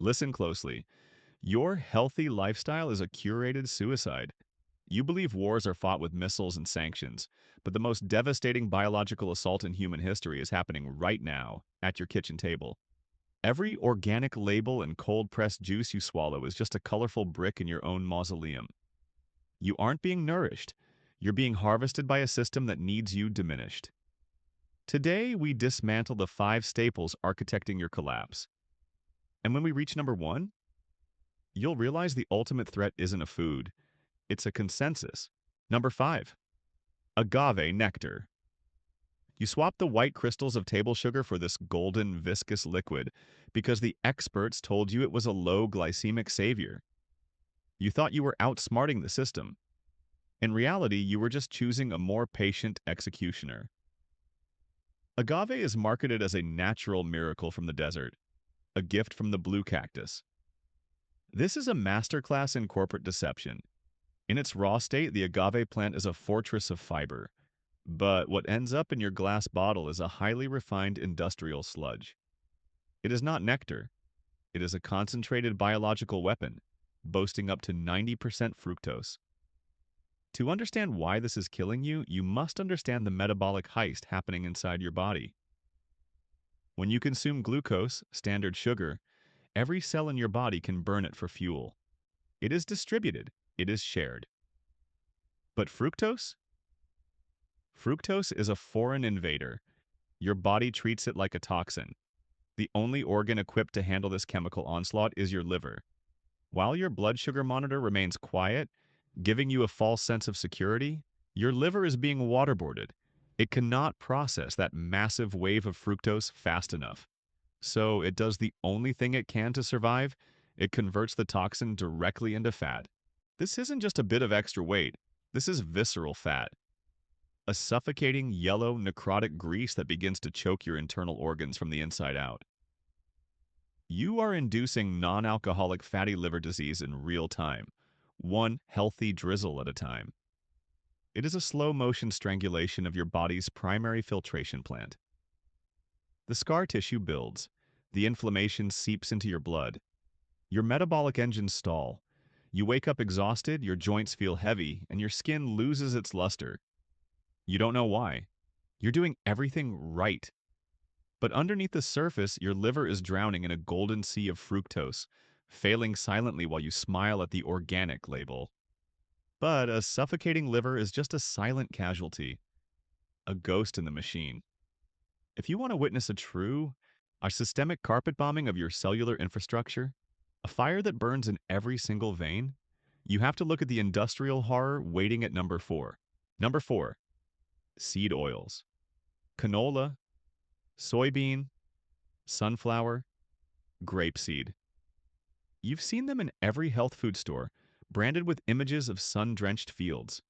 Listen closely. Your healthy lifestyle is a curated suicide. You believe wars are fought with missiles and sanctions, but the most devastating biological assault in human history is happening right now at your kitchen table. Every organic label and cold-pressed juice you swallow is just a colorful brick in your own mausoleum. You aren't being nourished. You're being harvested by a system that needs you diminished. Today, we dismantle the five staples architecting your collapse. And when we reach number one, you'll realize the ultimate threat isn't a food, it's a consensus. Number five, agave nectar. You swap the white crystals of table sugar for this golden, viscous liquid because the experts told you it was a low glycemic savior. You thought you were outsmarting the system. In reality, you were just choosing a more patient executioner. Agave is marketed as a natural miracle from the desert, a gift from the blue cactus. This is a masterclass in corporate deception. In its raw state, the agave plant is a fortress of fiber. But what ends up in your glass bottle is a highly refined industrial sludge. It is not nectar. It is a concentrated biological weapon, boasting up to 90% fructose. To understand why this is killing you, you must understand the metabolic heist happening inside your body. When you consume glucose, standard sugar, every cell in your body can burn it for fuel. It is distributed. It is shared. But fructose? Fructose is a foreign invader. Your body treats it like a toxin. The only organ equipped to handle this chemical onslaught is your liver. While your blood sugar monitor remains quiet, giving you a false sense of security, your liver is being waterboarded. It cannot process that massive wave of fructose fast enough. So it does the only thing it can to survive. It converts the toxin directly into fat. This isn't just a bit of extra weight. This is visceral fat. A suffocating yellow necrotic grease that begins to choke your internal organs from the inside out. You are inducing non-alcoholic fatty liver disease in real time, one healthy drizzle at a time. It is a slow-motion strangulation of your body's primary filtration plant. The scar tissue builds. The inflammation seeps into your blood. Your metabolic engines stall. You wake up exhausted, your joints feel heavy, and your skin loses its luster. You don't know why. You're doing everything right. But underneath the surface, your liver is drowning in a golden sea of fructose, failing silently while you smile at the organic label. But a suffocating liver is just a silent casualty, a ghost in the machine. If you want to witness a systemic carpet bombing of your cellular infrastructure, a fire that burns in every single vein, you have to look at the industrial horror waiting at number four. Number four, seed oils. Canola, soybean, sunflower, grapeseed. You've seen them in every health food store, branded with images of sun-drenched fields.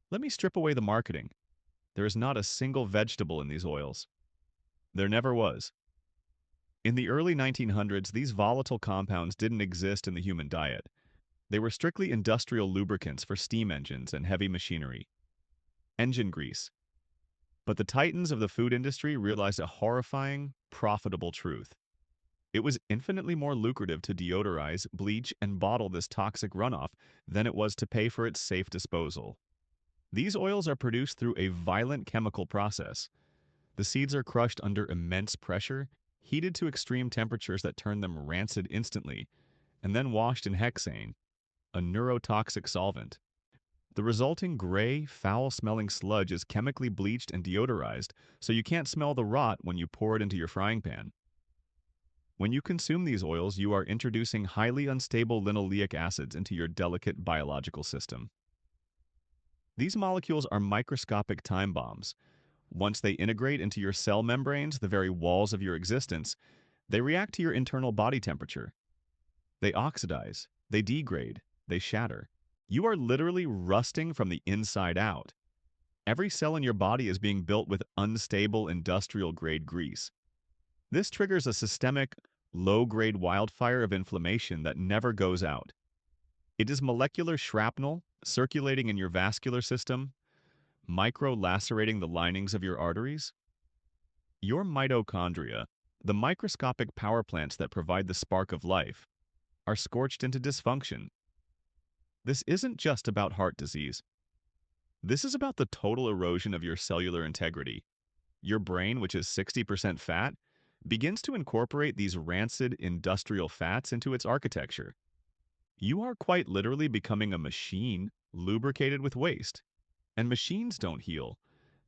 Let me strip away the marketing. There is not a single vegetable in these oils. There never was. In the early 1900s, these volatile compounds didn't exist in the human diet. They were strictly industrial lubricants for steam engines and heavy machinery. Engine grease. But the titans of the food industry realized a horrifying, profitable truth. It was infinitely more lucrative to deodorize, bleach, and bottle this toxic runoff than it was to pay for its safe disposal. These oils are produced through a violent chemical process. The seeds are crushed under immense pressure, heated to extreme temperatures that turn them rancid instantly, and then washed in hexane, a neurotoxic solvent. The resulting gray, foul-smelling sludge is chemically bleached and deodorized, so you can't smell the rot when you pour it into your frying pan. When you consume these oils, you are introducing highly unstable linoleic acids into your delicate biological system. These molecules are microscopic time bombs. Once they integrate into your cell membranes, the very walls of your existence, they react to your internal body temperature. They oxidize, they degrade, they shatter. You are literally rusting from the inside out. Every cell in your body is being built with unstable industrial-grade grease. This triggers a systemic, low-grade wildfire of inflammation that never goes out. It is molecular shrapnel circulating in your vascular system, micro-lacerating the linings of your arteries. Your mitochondria, The microscopic power plants that provide the spark of life are scorched into dysfunction. This isn't just about heart disease. This is about the total erosion of your cellular integrity. Your brain, which is 60% fat, begins to incorporate these rancid industrial fats into its architecture. You are quite literally becoming a machine lubricated with waste. And machines don't heal.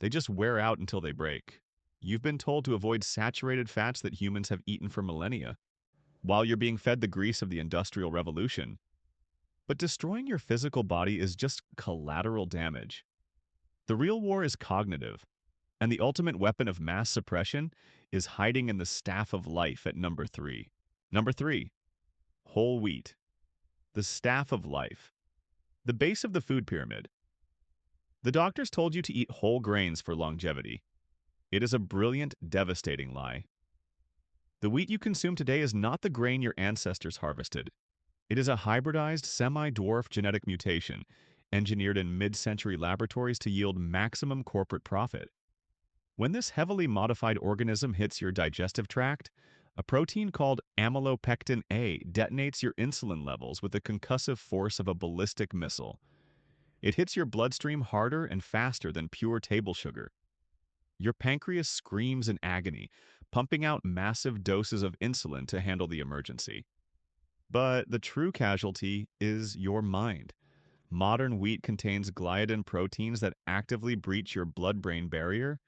They just wear out until they break. You've been told to avoid saturated fats that humans have eaten for millennia, while you're being fed the grease of the Industrial Revolution. But destroying your physical body is just collateral damage. The real war is cognitive, and the ultimate weapon of mass suppression is hiding in the staff of life at number 3. Number 3, whole wheat. The staff of life. The base of the food pyramid. The doctors told you to eat whole grains for longevity. It is a brilliant, devastating lie. The wheat you consume today is not the grain your ancestors harvested. It is a hybridized, semi-dwarf genetic mutation, engineered in mid-century laboratories to yield maximum corporate profit. When this heavily modified organism hits your digestive tract, a protein called amylopectin A detonates your insulin levels with the concussive force of a ballistic missile. It hits your bloodstream harder and faster than pure table sugar. Your pancreas screams in agony, pumping out massive doses of insulin to handle the emergency. But the true casualty is your mind. Modern wheat contains gliadin proteins that actively breach your blood-brain barrier.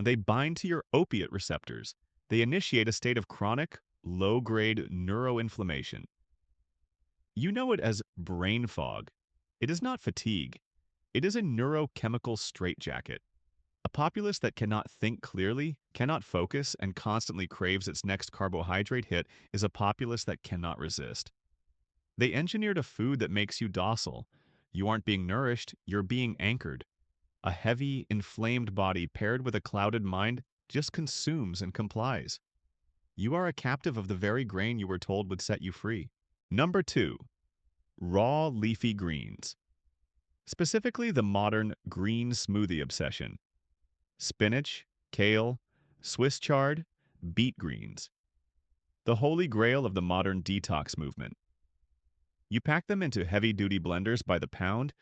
They bind to your opiate receptors. They initiate a state of chronic, low-grade neuroinflammation. You know it as brain fog. It is not fatigue. It is a neurochemical straitjacket. A populace that cannot think clearly, cannot focus, and constantly craves its next carbohydrate hit is a populace that cannot resist. They engineered a food that makes you docile. You aren't being nourished, you're being anchored. A heavy, inflamed body paired with a clouded mind just consumes and complies. You are a captive of the very grain you were told would set you free. Number 2, raw leafy greens. Specifically the modern green smoothie obsession. Spinach, kale, Swiss chard, beet greens. The holy grail of the modern detox movement. You pack them into heavy-duty blenders by the pound,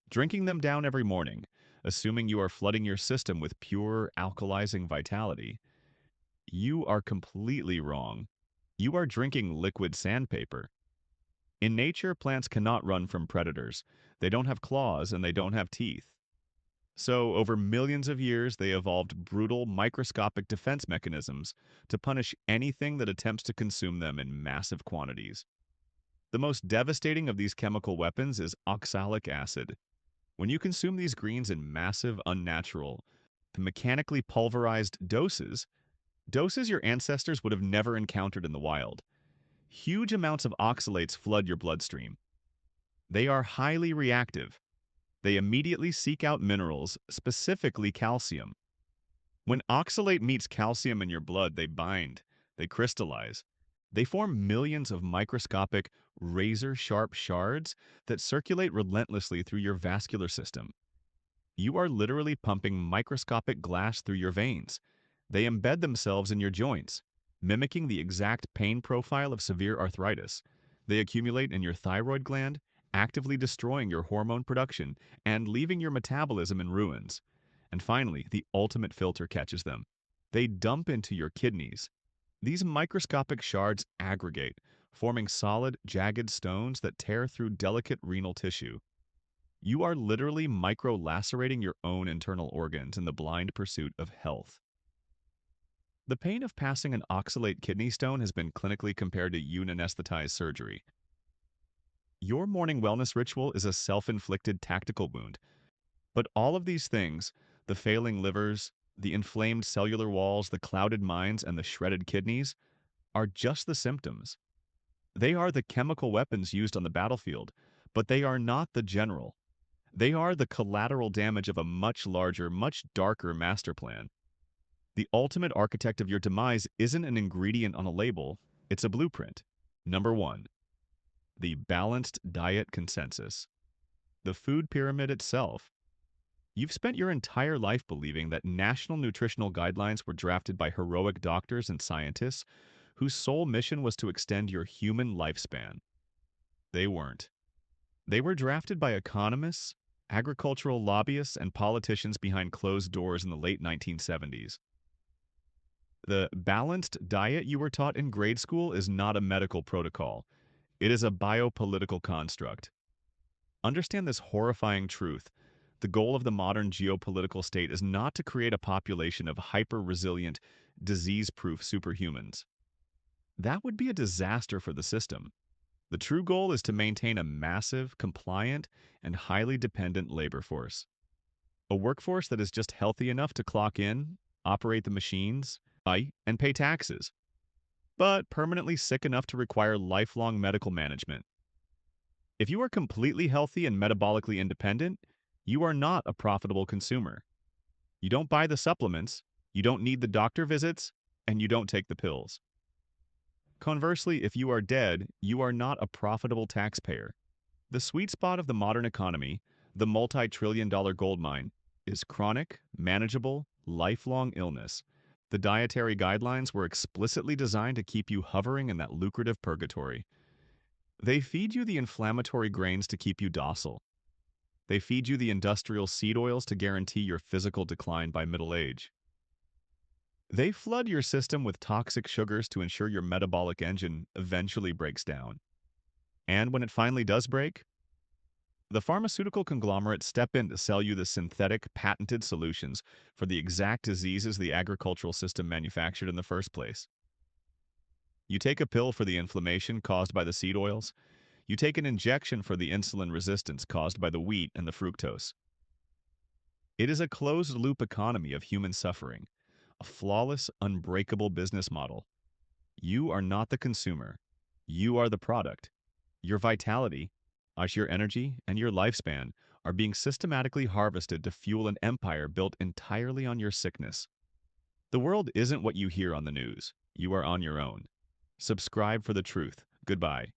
drinking them down every morning, assuming you are flooding your system with pure, alkalizing vitality. You are completely wrong. You are drinking liquid sandpaper. In nature, plants cannot run from predators. They don't have claws and they don't have teeth. So, over millions of years, they evolved brutal, microscopic defense mechanisms to punish anything that attempts to consume them in massive quantities. The most devastating of these chemical weapons is oxalic acid. When you consume these greens in massive, unnatural, mechanically pulverized doses your ancestors would have never encountered in the wild, huge amounts of oxalates flood your bloodstream. They are highly reactive. They immediately seek out minerals, specifically calcium. When oxalate meets calcium in your blood, they bind, they crystallize. They form millions of microscopic, razor-sharp shards that circulate relentlessly through your vascular system. You are literally pumping microscopic glass through your veins. They embed themselves in your joints, mimicking the exact pain profile of severe arthritis. They accumulate in your thyroid gland, actively destroying your hormone production and leaving your metabolism in ruins. And finally, the ultimate filter catches them. They dump into your kidneys. These microscopic shards aggregate, forming solid, jagged stones that tear through delicate renal tissue. You are literally micro-lacerating your own internal organs in the blind pursuit of health. The pain of passing an oxalate kidney stone has been clinically compared to unanesthetized surgery. Your morning wellness ritual is a self-inflicted tactical wound. But all of these things, the failing livers, the inflamed cellular walls, the clouded minds, and the shredded kidneys, are just the symptoms. They are the chemical weapons used on the battlefield, but they are not the general. They are the collateral damage of a much larger, much darker master plan. The ultimate architect of your demise isn't an ingredient on a label, it's a blueprint. Number 1, the balanced diet consensus. The food pyramid itself. You've spent your entire life believing that national nutritional guidelines were drafted by heroic doctors and scientists whose sole mission was to extend your human lifespan. They weren't. They were drafted by economists, agricultural lobbyists, and politicians behind closed doors in the late 1970s. The balanced diet you were taught in grade school is not a medical protocol. It is a biopolitical construct. Understand this horrifying truth. The goal of the modern geopolitical state is not to create a population of hyper-resilient, disease-proof superhumans. That would be a disaster for the system. The true goal is to maintain a massive, compliant, and highly dependent labor force. A workforce that is just healthy enough to clock in, operate the machines, buy, and pay taxes, but permanently sick enough to require lifelong medical management. If you are completely healthy and metabolically independent, you are not a profitable consumer. You don't buy the supplements, you don't need the doctor visits, and you don't take the pills. Conversely, if you are dead, you are not a profitable taxpayer. The sweet spot of the modern economy, the multi-trillion-dollar gold mine, is chronic, manageable, lifelong illness. The dietary guidelines were explicitly designed to keep you hovering in that lucrative purgatory. They feed you the inflammatory grains to keep you docile. They feed you the industrial seed oils to guarantee your physical decline by middle age. They flood your system with toxic sugars to ensure your metabolic engine eventually breaks down. And when it finally does break, the pharmaceutical conglomerates step in to sell you the synthetic, patented solutions for the exact diseases the agricultural system manufactured in the first place. You take a pill for the inflammation caused by the seed oils. You take an injection for the insulin resistance caused by the wheat and the fructose. It is a closed-loop economy of human suffering, a flawless, unbreakable business model. You are not the consumer. You are the product. Your vitality, your energy, and your lifespan are being systematically harvested to fuel an empire built entirely on your sickness. The world isn't what you hear on the news. You are on your own. Subscribe for the truth. Goodbye.